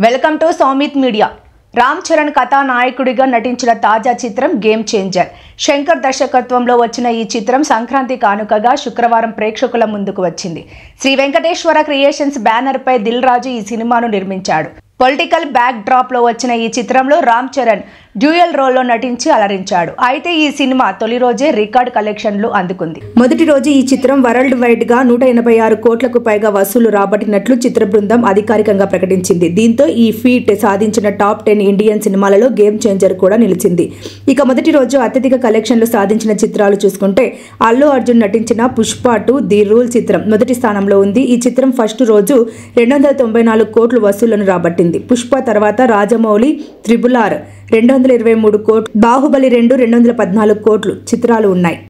Welcome to Soumith media. Ram Charan కథానాయకుడిగా నటించిన తాజా చిత్రం గేమ్ చేంజర్. శంకర్ దర్శకత్వంలో వచ్చిన ఈ చిత్రం సంక్రాంతి కానుకగా శుక్రవారం ప్రేక్షకుల ముందుకు వచ్చింది. శ్రీ వెంకటేశ్వర క్రియేషన్స్ బ్యానర్ పై దిల్ రాజు ఈ సినిమాను నిర్మించాడు. పొలిటికల్ బ్యాక్ డ్రాప్ లో వచ్చిన ఈ చిత్రంలో రామ్ చరణ్ డ్యూయల్ రోల్లో నటించి అలరించాడు. అయితే ఈ సినిమా తొలి రోజే రికార్డ్ కలెక్షన్లు అందుకుంది. మొదటి రోజు ఈ చిత్రం వరల్డ్ వైడ్ గా 186 కోట్లకు పైగా వసూలు రాబట్టినట్లు చిత్ర బృందం అధికారికంగా ప్రకటించింది. దీంతో ఈ ఫీట్ సాధించిన టాప్ 10 ఇండియన్ సినిమాలలో గేమ్ చేంజర్ కూడా నిలిచింది. ఇక మొదటి రోజు అత్యధిక కలెక్షన్లు సాధించిన చిత్రాలు చూసుకుంటే అల్లు అర్జున్ నటించిన పుష్ప 2 ది రూల్ చిత్రం మొదటి స్థానంలో ఉంది. ఈ చిత్రం ఫస్ట్ రోజు 294 కోట్లు వసూళ్లను రాబట్టింది. పుష్ప తర్వాత రాజమౌళి త్రిబుల్ ఆర్ 223 కోట్లు, బాహుబలి 2 214 కోట్లు చిత్రాలు ఉన్నాయి.